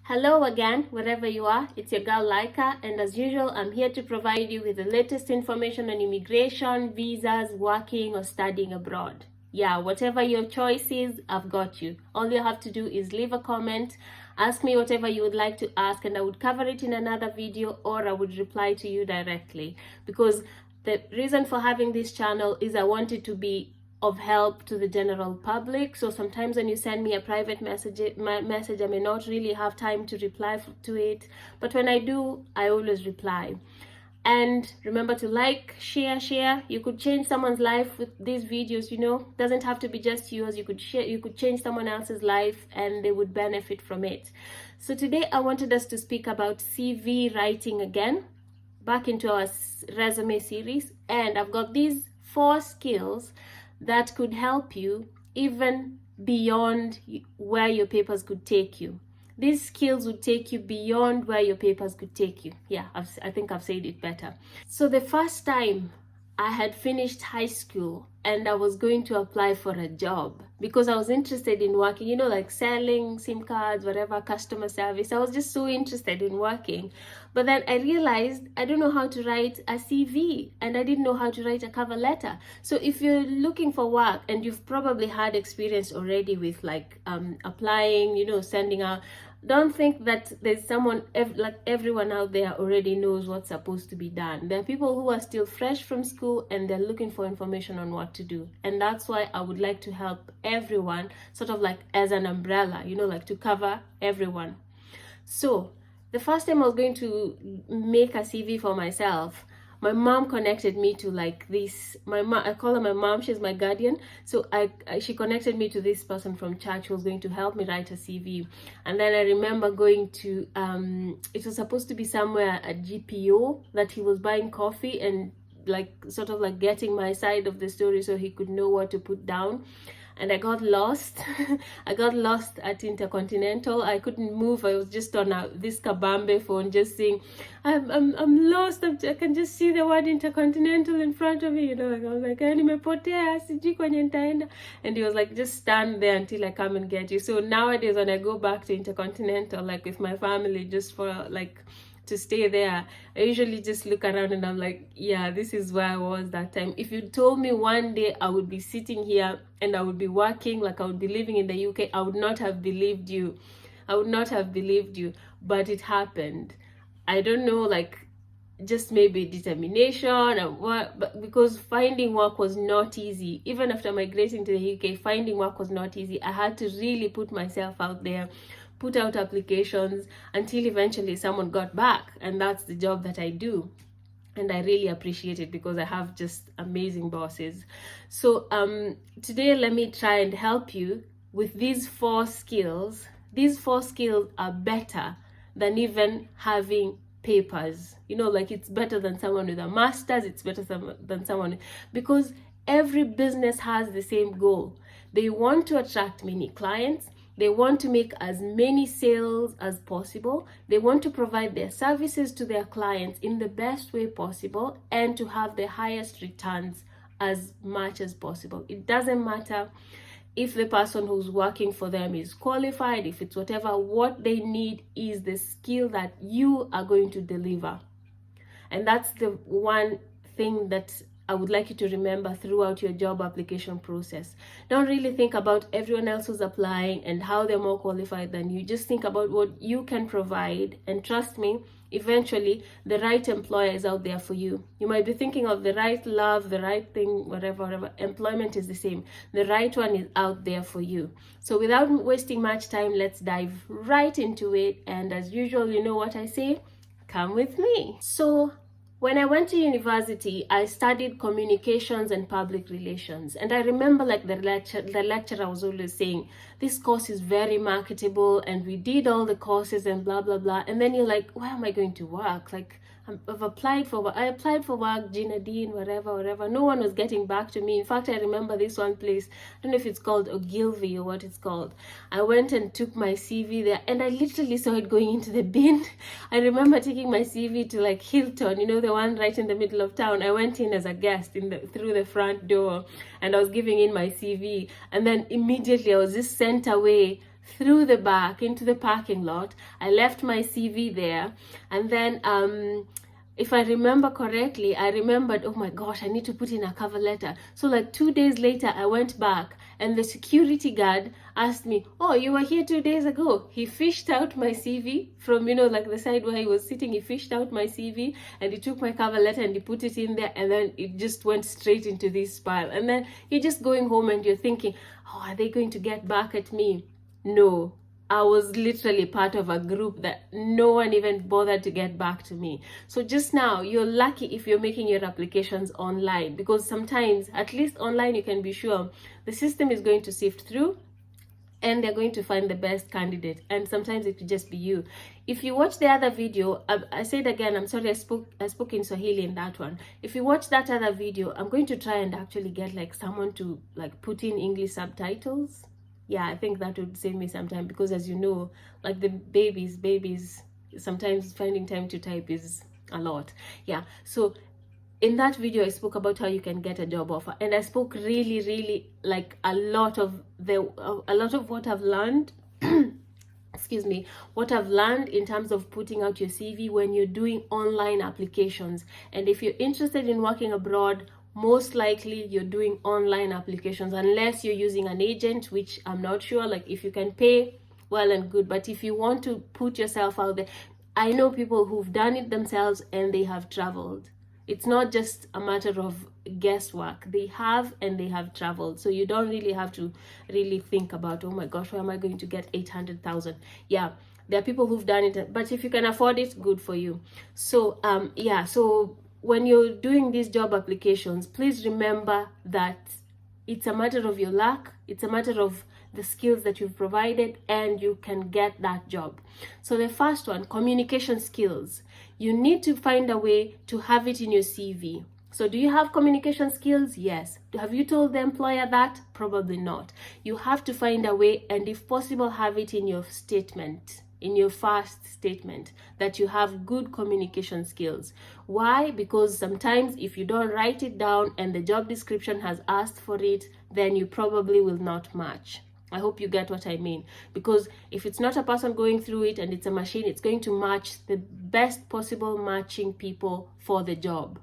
Hello again, wherever you are. It's your girl Laika, and as usual, I'm here to provide you with the latest information on immigration, visas, working, or studying abroad. Yeah, whatever your choice is, I've got you. All you have to do is leave a comment, ask me whatever you would like to ask, and I would cover it in another video, or I would reply to you directly. Because the reason for having this channel is I want it to be of help to the general public. So sometimes when you send me a private message, I may not really have time to reply to it, but when I do, I always reply. And remember to like, share. You could change someone's life with these videos, doesn't have to be just yours. You could share, you could change someone else's life and they would benefit from it. So today I wanted us to speak about CV writing again, back into our resume series, and I've got these 4 skills that could help you even beyond where your papers could take you. These skills would take you beyond where your papers could take you. Yeah, I think I've said it better. So the first time I had finished high school and I was going to apply for a job because I was interested in working, like selling SIM cards, whatever, customer service. I was just so interested in working. But then I realized I don't know how to write a CV and I didn't know how to write a cover letter. So if you're looking for work and you've probably had experience already with applying, sending out, don't think that there's someone, like everyone out there already knows what's supposed to be done. There are people who are still fresh from school and they're looking for information on what to do. And that's why I would like to help everyone, sort of like as an umbrella, like to cover everyone. So the first time I was going to make a CV for myself, my mom connected me to I call her my mom, she's my guardian. So she connected me to this person from church who was going to help me write a CV. And then I remember going to, it was supposed to be somewhere at GPO, that he was buying coffee and sort of getting my side of the story so he could know what to put down. And I got lost. I got lost at Intercontinental. I couldn't move. I was just on this kabambe phone, just saying, I'm lost. I can just see the word Intercontinental in front of me. I was like, nimepotea, sijui kwenye nitaenda. And he was like, just stand there until I come and get you. So nowadays, when I go back to Intercontinental, with my family, just for to stay there, I usually just look around and I'm like, yeah, this is where I was that time. If you told me one day I would be sitting here and I would be working, I would be living in the UK, I would not have believed you. I would not have believed you, but it happened. I don't know, just maybe determination or what, but because finding work was not easy. Even after migrating to the UK, finding work was not easy. I had to really put myself out there, put out applications until eventually someone got back, and that's the job that I do. And I really appreciate it because I have just amazing bosses. So today let me try and help you with these 4 skills. These 4 skills are better than even having papers. It's better than someone with a master's, it's better than someone, because every business has the same goal. They want to attract many clients. They want to make as many sales as possible. They want to provide their services to their clients in the best way possible and to have the highest returns as much as possible. It doesn't matter if the person who's working for them is qualified, if it's whatever. What they need is the skill that you are going to deliver. And that's the one thing that I would like you to remember throughout your job application process. Don't really think about everyone else who's applying and how they're more qualified than you. Just think about what you can provide, and trust me, eventually the right employer is out there for you. You might be thinking of the right love, the right thing, whatever. Employment is the same. The right one is out there for you. So without wasting much time, let's dive right into it. And as usual, you know what I say? Come with me. So when I went to university, I studied communications and public relations. And I remember the lecturer was always saying, this course is very marketable and we did all the courses and blah, blah, blah. And then you're like, where am I going to work? I applied for work, Gina Dean, whatever. No one was getting back to me. In fact, I remember this one place, I don't know if it's called Ogilvy or what it's called. I went and took my CV there and I literally saw it going into the bin. I remember taking my CV to Hilton, the one right in the middle of town. I went in as a guest through the front door and I was giving in my CV, and then immediately I was just sent away through the back into the parking lot. I left my CV there, and then if I remember correctly, I remembered, oh my gosh, I need to put in a cover letter. So like 2 days later, I went back and the security guard asked me, oh, you were here 2 days ago. He fished out my CV from, like the side where he was sitting. He fished out my CV and he took my cover letter and he put it in there, and then it just went straight into this pile. And then you're just going home and you're thinking, oh, are they going to get back at me? No. I was literally part of a group that no one even bothered to get back to me. So just now, you're lucky if you're making your applications online, because sometimes, at least online, you can be sure the system is going to sift through and they're going to find the best candidate, and sometimes it could just be you. If you watch the other video, I said again, I'm sorry, I spoke in Swahili in that one. If you watch that other video, I'm going to try and actually get like someone to like put in English subtitles. Yeah, I think that would save me some time, because as you know, like the babies, sometimes finding time to type is a lot. Yeah, so in that video, I spoke about how you can get a job offer, and I spoke really like a lot of what I've learned excuse me, what I've learned in terms of putting out your CV when you're doing online applications. And if you're interested in working abroad, most likely you're doing online applications, unless you're using an agent, which I'm not sure. Like, if you can pay, well and good, but if you want to put yourself out there, I know people who've done it themselves and they have traveled. It's not just a matter of guesswork. They have, and they have traveled. So you don't really have to really think about, oh my gosh, where am I going to get 800,000? Yeah, there are people who've done it, but if you can afford it, good for you. So yeah, so when you're doing these job applications, please remember that it's a matter of your luck, it's a matter of the skills that you've provided, and you can get that job. So the first one, communication skills. You need to find a way to have it in your CV. So do you have communication skills? Yes. Have you told the employer that? Probably not. You have to find a way, and if possible, have it in your statement, in your first statement, that you have good communication skills. Why? Because sometimes if you don't write it down and the job description has asked for it, then you probably will not match. I hope you get what I mean, because if it's not a person going through it and it's a machine, it's going to match the best possible matching people for the job.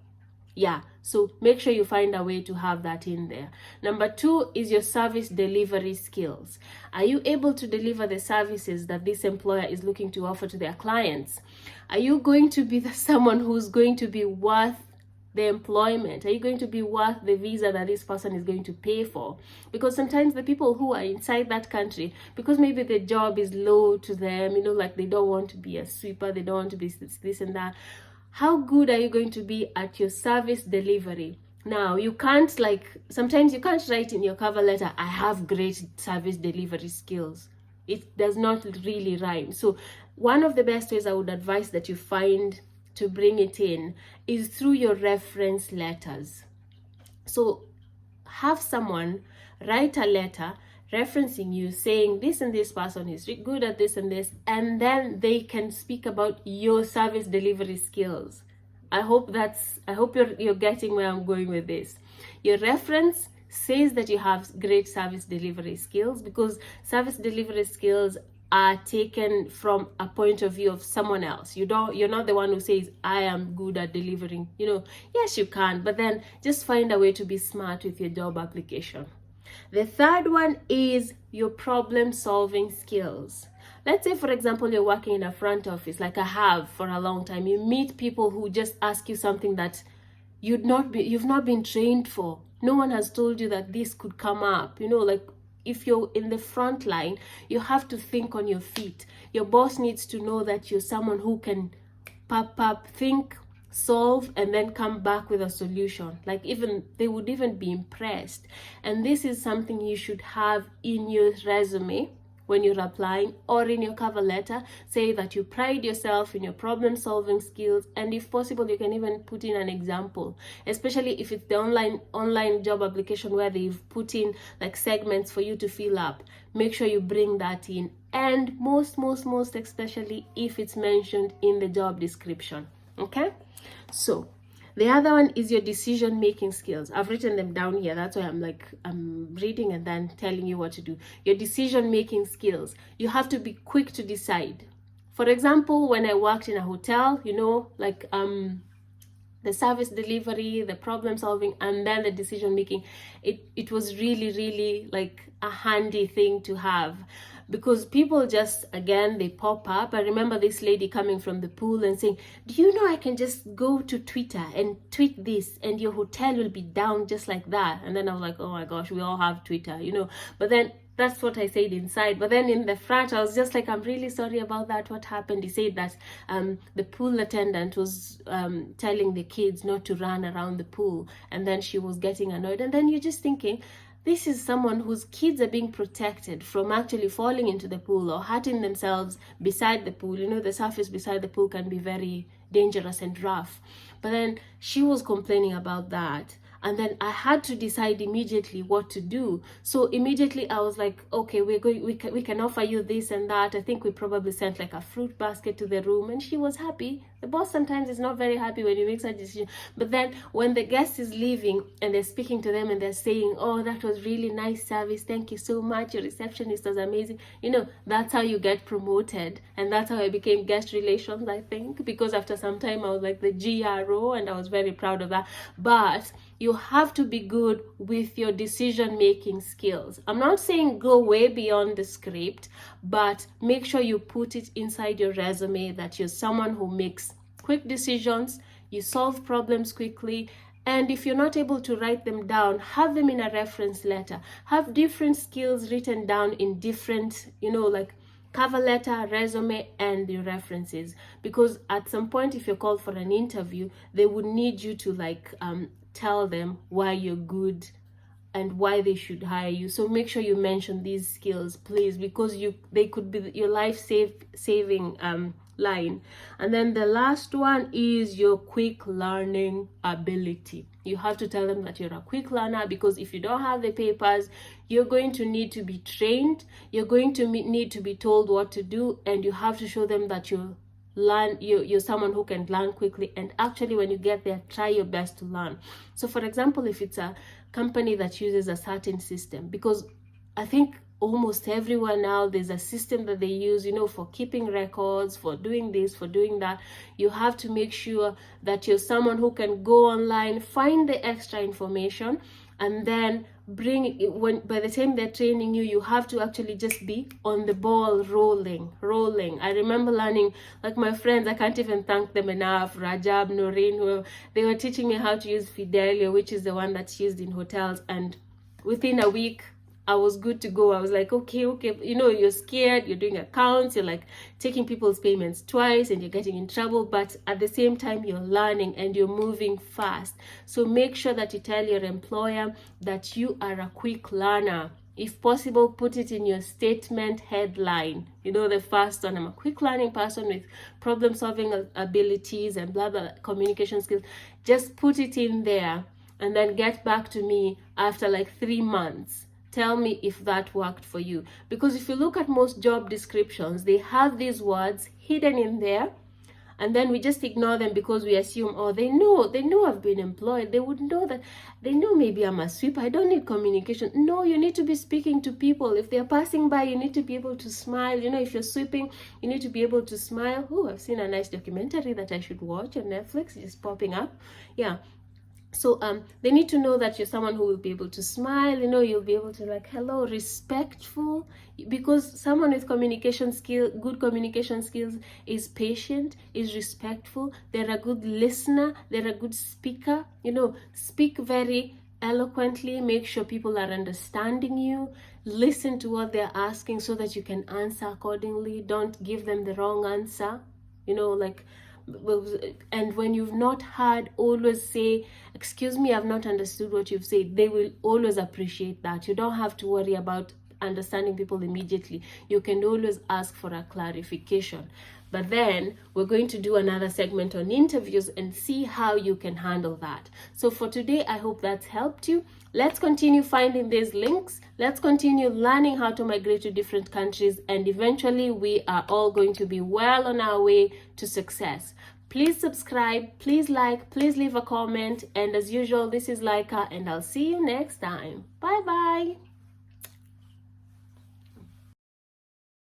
Yeah, so make sure you find a way to have that in there. Number 2 is your service delivery skills. Are you able to deliver the services that this employer is looking to offer to their clients? Are you going to be someone who's going to be worth the employment? Are you going to be worth the visa that this person is going to pay for? Because sometimes the people who are inside that country, because maybe the job is low to them, like they don't want to be a sweeper, they don't want to be this and that. How good are you going to be at your service delivery? Now, you can't, sometimes you can't write in your cover letter, I have great service delivery skills. It does not really rhyme. So one of the best ways I would advise that you find to bring it in is through your reference letters. So have someone write a letter referencing you, saying this and this person is good at this and this, and then they can speak about your service delivery skills. I hope you're getting where I'm going with this. Your reference says that you have great service delivery skills, because service delivery skills are taken from a point of view of someone else. You're not the one who says, I am good at delivering. Yes, you can, but then just find a way to be smart with your job application. The third one is your problem solving skills. Let's say, for example, you're working in a front office, like I have for a long time. You meet people who just ask you something that you've not been trained for. No one has told you that this could come up. If you're in the front line, you have to think on your feet. Your boss needs to know that you're someone who can think, solve, and then come back with a solution. They would even be impressed. And this is something you should have in your resume when you're applying, or in your cover letter. Say that you pride yourself in your problem solving skills, and if possible you can even put in an example, especially if it's the online job application where they've put in segments for you to fill up. Make sure you bring that in, and most especially if it's mentioned in the job description. Okay, so The other one is your decision making skills. I've written them down here. That's why I'm reading and then telling you what to do. Your decision making skills. You have to be quick to decide. For example, when I worked in a hotel, the service delivery, the problem solving, and then the decision making, it was really, really like a handy thing to have, because people just, again, they pop up. I remember this lady coming from the pool and saying, do you know I can just go to Twitter and tweet this and your hotel will be down just like that? And then I was like, oh my gosh, we all have Twitter, but then that's what I said inside. But then in the front, I was just like, I'm really sorry about that. What happened? He said that the pool attendant was telling the kids not to run around the pool. And then she was getting annoyed. And then you're just thinking, this is someone whose kids are being protected from actually falling into the pool or hurting themselves beside the pool. The surface beside the pool can be very dangerous and rough. But then she was complaining about that. And then I had to decide immediately what to do. So immediately I was like, okay, we can offer you this and that. I think we probably sent like a fruit basket to the room, and she was happy. The boss sometimes is not very happy when you make such a decision. But then when the guest is leaving and they're speaking to them and they're saying, oh, that was really nice service, thank you so much, your receptionist was amazing. That's how you get promoted. And that's how I became guest relations, I think, because after some time I was like the GRO, and I was very proud of that. But you have to be good with your decision-making skills. I'm not saying go way beyond the script, but make sure you put it inside your resume that you're someone who makes quick decisions, you solve problems quickly, and if you're not able to write them down, have them in a reference letter. Have different skills written down in different, like cover letter, resume, and the references. Because at some point, if you're called for an interview, they would need you to tell them why you're good and why they should hire you. So make sure you mention these skills, please, because they could be your life saving line. And then the last one is your quick learning ability. You have to tell them that you're a quick learner, because if you don't have the papers, you're going to need to be trained, you're going to need to be told what to do, and you have to show them that you're someone who can learn quickly. And actually, when you get there, try your best to learn. So for example, if it's a company that uses a certain system, because I think almost everyone now, there's a system that they use, for keeping records, for doing this, for doing that. You have to make sure that you're someone who can go online, find the extra information, and then bring it. By the time they're training you, you have to actually just be on the ball, rolling. I remember learning, like my friends, I can't even thank them enough, Rajab, Noreen, who they were teaching me how to use Fidelio, which is the one that's used in hotels, and within a week I was good to go. I was like, okay, you're scared, you're doing accounts, you're like taking people's payments twice, and you're getting in trouble, but at the same time you're learning and you're moving fast. So make sure that you tell your employer that you are a quick learner. If possible, put it in your statement headline. The first one, I'm a quick learning person with problem solving abilities and blah blah communication skills. Just put it in there, and then get back to me after like 3 months. Tell me if that worked for you. Because if you look at most job descriptions, they have these words hidden in there, and then we just ignore them because we assume, oh, they know I've been employed. They would know that. They know maybe I'm a sweeper. I don't need communication. No, you need to be speaking to people. If they're passing by, you need to be able to smile. If you're sweeping, you need to be able to smile. Oh, I've seen a nice documentary that I should watch on Netflix. It's popping up. Yeah. So they need to know that you're someone who will be able to smile, you'll be able to hello, respectful, because someone with good communication skills is patient, is respectful, they're a good listener, they're a good speaker, speak very eloquently, make sure people are understanding you, listen to what they're asking so that you can answer accordingly, don't give them the wrong answer, and when you've not heard, always say, excuse me, I've not understood what you've said. They will always appreciate that. You don't have to worry about understanding people immediately. You can always ask for a clarification. But then we're going to do another segment on interviews and see how you can handle that. So for today, I hope that's helped you. Let's continue finding these links. Let's continue learning how to migrate to different countries, and eventually we are all going to be well on our way to success. Please subscribe, please like, please leave a comment, and as usual, this is Laika, and I'll see you next time. Bye bye.